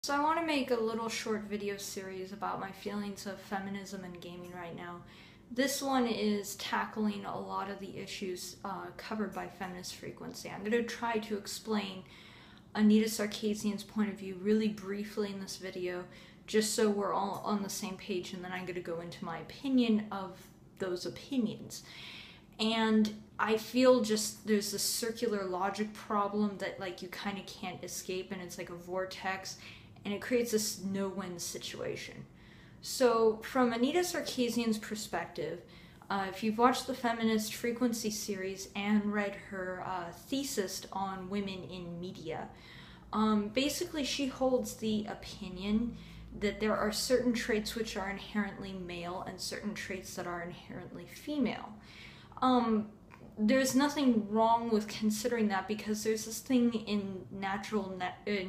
So I want to make a little short video series about my feelings of feminism and gaming right now. This one is tackling a lot of the issues covered by Feminist Frequency. I'm going to try to explain Anita Sarkeesian's point of view really briefly in this video, just so we're all on the same page, and then I'm going to go into my opinion of those opinions. And I feel just there's this circular logic problem that you kind of can't escape, and it's like a vortex, and it creates this no-win situation. So from Anita Sarkeesian's perspective, if you've watched the Feminist Frequency series and read her thesis on women in media, basically she holds the opinion that there are certain traits which are inherently male and certain traits that are inherently female. There's nothing wrong with considering that, because there's this thing in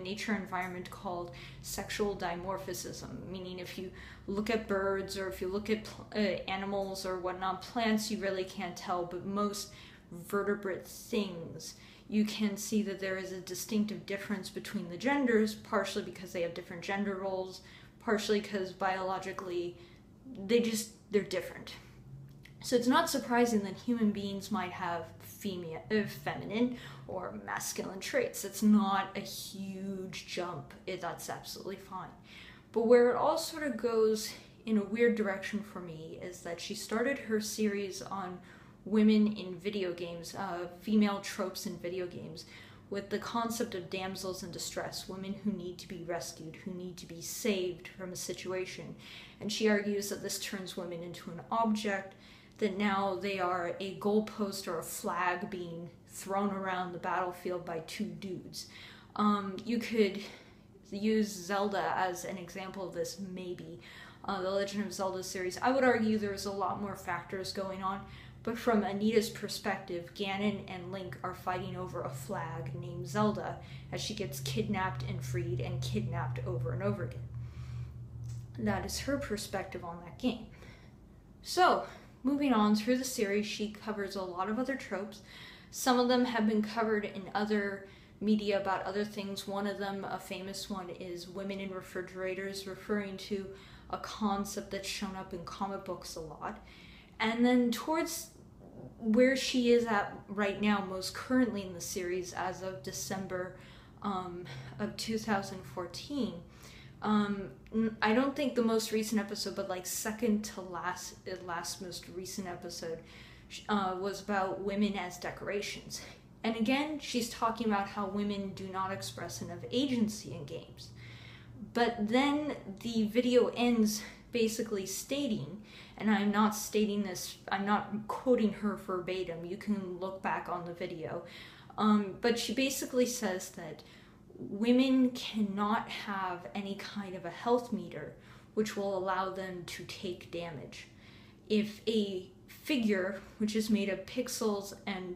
nature environment called sexual dimorphism, meaning if you look at birds or if you look at animals or whatnot, plants you really can't tell, but most vertebrate things you can see that there is a distinctive difference between the genders, partially because they have different gender roles, partially because biologically they're different. So it's not surprising that human beings might have feminine or masculine traits. It's not a huge jump. That's absolutely fine. But where it all sort of goes in a weird direction for me is that she started her series on women in video games, female tropes in video games, with the concept of damsels in distress, women who need to be rescued, who need to be saved from a situation. And she argues that this turns women into an object, that now they are a goalpost or a flag being thrown around the battlefield by two dudes. You could use Zelda as an example of this, maybe. The Legend of Zelda series. I would argue there's a lot more factors going on, but from Anita's perspective, Ganon and Link are fighting over a flag named Zelda as she gets kidnapped and freed and kidnapped over and over again. That is her perspective on that game. So, moving on through the series, she covers a lot of other tropes. Some of them have been covered in other media about other things. One of them, a famous one, is women in refrigerators, referring to a concept that's shown up in comic books a lot. And then towards where she is at right now, most currently in the series as of December of 2014, I don't think the most recent episode, but second to last most recent episode was about women as decorations. And again, she's talking about how women do not express enough agency in games. But then the video ends basically stating, and I'm not stating this, I'm not quoting her verbatim, you can look back on the video, but she basically says that women cannot have any kind of a health meter which will allow them to take damage. If a figure, which is made of pixels and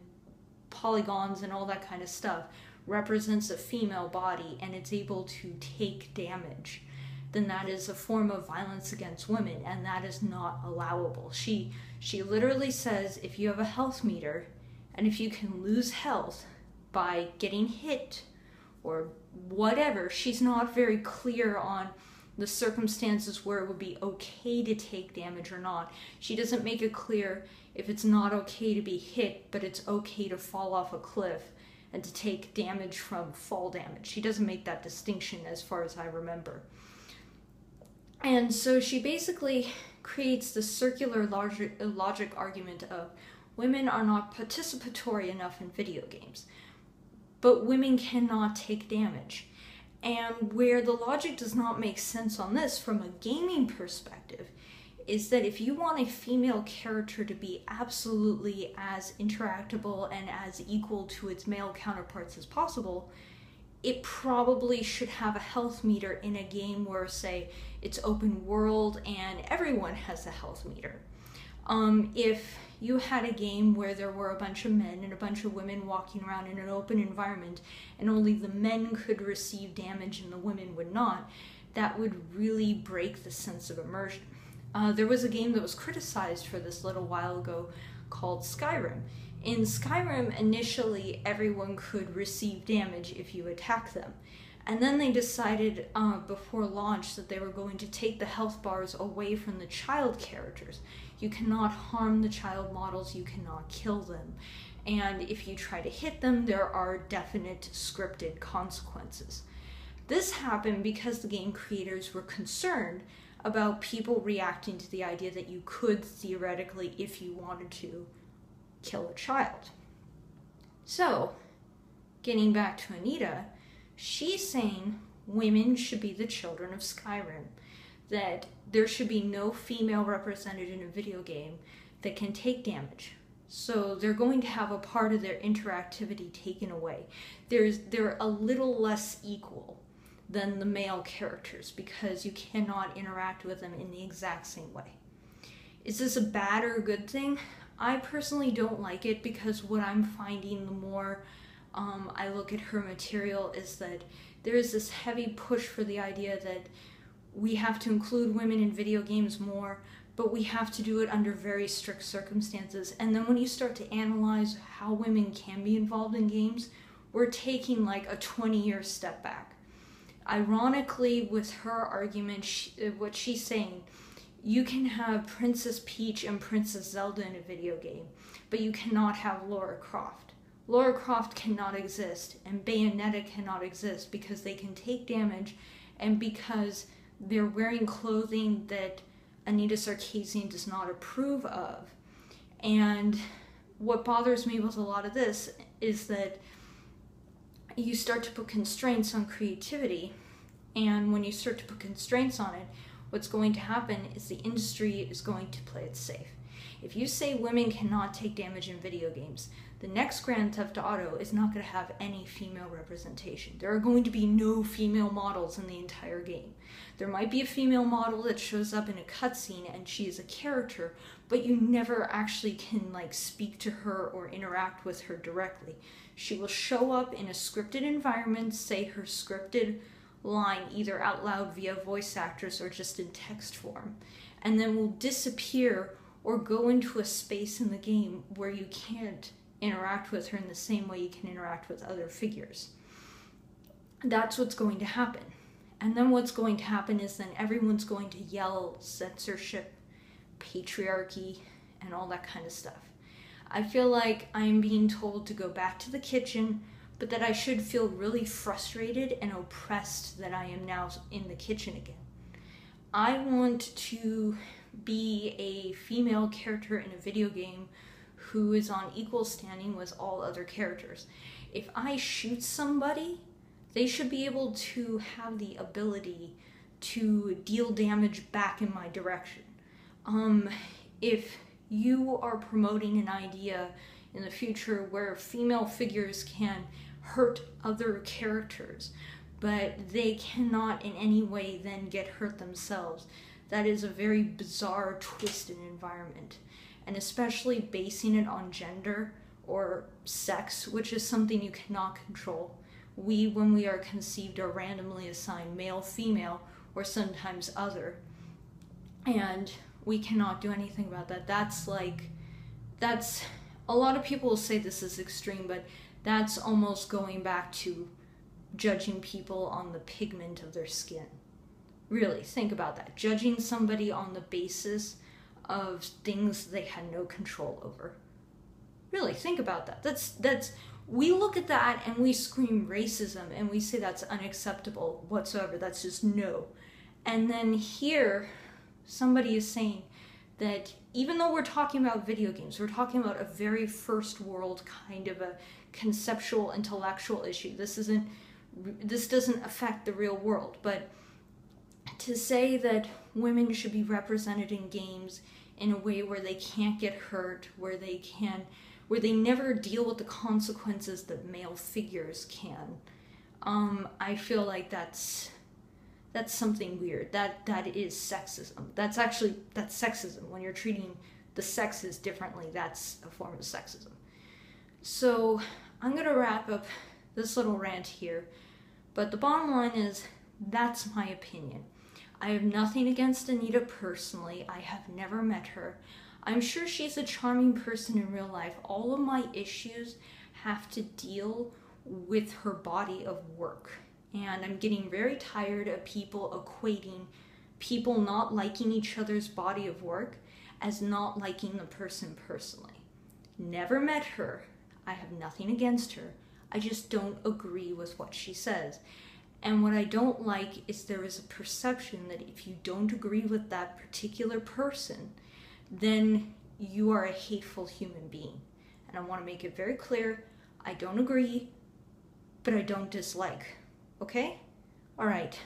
polygons and all that kind of stuff, represents a female body and it's able to take damage, then that is a form of violence against women, and that is not allowable. She literally says if you have a health meter, and if you can lose health by getting hit or whatever, she's not very clear on the circumstances where it would be okay to take damage or not. She doesn't make it clear if it's not okay to be hit, but it's okay to fall off a cliff and to take damage from fall damage. She doesn't make that distinction as far as I remember. And so she basically creates the circular logic argument of women are not participatory enough in video games, but women cannot take damage. And where the logic does not make sense on this from a gaming perspective is that if you want a female character to be absolutely as interactable and as equal to its male counterparts as possible, it probably should have a health meter in a game where, say, it's open world and everyone has a health meter. If you had a game where there were a bunch of men and a bunch of women walking around in an open environment and only the men could receive damage and the women would not, that would really break the sense of immersion. There was a game that was criticized for this a little while ago called Skyrim. In Skyrim, initially everyone could receive damage if you attack them. And then they decided before launch that they were going to take the health bars away from the child characters. You cannot harm the child models, you cannot kill them. And if you try to hit them, there are definite scripted consequences. This happened because the game creators were concerned about people reacting to the idea that you could theoretically, if you wanted to, kill a child. So, getting back to Anita, she's saying women should be the children of Skyrim, that there should be no female represented in a video game that can take damage. So they're going to have a part of their interactivity taken away. They're a little less equal than the male characters because you cannot interact with them in the exact same way. Is this a bad or a good thing? I personally don't like it because what I'm finding the more I look at her material is that there is this heavy push for the idea that we have to include women in video games more, but we have to do it under very strict circumstances. And then when you start to analyze how women can be involved in games, we're taking like a 20-year step back. Ironically, with her argument, what she's saying, you can have Princess Peach and Princess Zelda in a video game, but you cannot have Lara Croft. Lara Croft cannot exist, and Bayonetta cannot exist because they can take damage and because they're wearing clothing that Anita Sarkeesian does not approve of. And what bothers me with a lot of this is that you start to put constraints on creativity, and when you start to put constraints on it, what's going to happen is the industry is going to play it safe. If you say women cannot take damage in video games, the next Grand Theft Auto is not going to have any female representation. There are going to be no female models in the entire game. There might be a female model that shows up in a cutscene and she is a character, but you never actually can like speak to her or interact with her directly. She will show up in a scripted environment, say her scripted line either out loud via voice actors or just in text form, and then will disappear or go into a space in the game where you can't interact with her in the same way you can interact with other figures. That's what's going to happen. And then what's going to happen is then everyone's going to yell censorship, patriarchy, and all that kind of stuff. I feel like I'm being told to go back to the kitchen, but that I should feel really frustrated and oppressed that I am now in the kitchen again. I want to be a female character in a video game who is on equal standing with all other characters. If I shoot somebody, they should be able to have the ability to deal damage back in my direction. If you are promoting an idea in the future where female figures can hurt other characters, but they cannot in any way then get hurt themselves, that is a very bizarre, twisted environment. And especially basing it on gender or sex, which is something you cannot control. We, when we are conceived, are randomly assigned male, female, or sometimes other. And we cannot do anything about that. That's a lot of people will say this is extreme, but that's almost going back to judging people on the pigment of their skin. Really, think about that. Judging somebody on the basis of things they had no control over. Really, think about that. That's we look at that and we scream racism and we say that's unacceptable whatsoever. That's just no. And then here, somebody is saying that even though we're talking about video games, we're talking about a very first world kind of a conceptual, intellectual issue. This doesn't affect the real world, but to say that women should be represented in games in a way where they can't get hurt, where they never deal with the consequences that male figures can, I feel like that's something weird. That is sexism. That's sexism. When you're treating the sexes differently, that's a form of sexism. So I'm gonna wrap up this little rant here, but the bottom line is that's my opinion. I have nothing against Anita personally. I have never met her. I'm sure she's a charming person in real life. All of my issues have to deal with her body of work. And I'm getting very tired of people equating people not liking each other's body of work as not liking the person personally. Never met her. I have nothing against her. I just don't agree with what she says. And what I don't like is there is a perception that if you don't agree with that particular person, then you are a hateful human being. And I want to make it very clear, I don't agree, but I don't dislike. Okay? All right.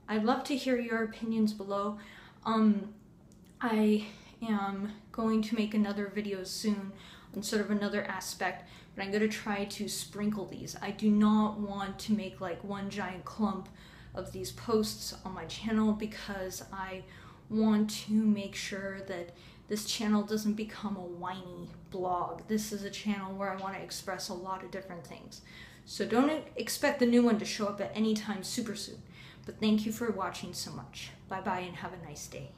I'd love to hear your opinions below. I am going to make another video soon on sort of another aspect, but I'm going to try to sprinkle these. I do not want to make like one giant clump of these posts on my channel because I want to make sure that this channel doesn't become a whiny blog. This is a channel where I want to express a lot of different things. So don't expect the new one to show up at any time super soon. But thank you for watching so much. Bye bye and have a nice day.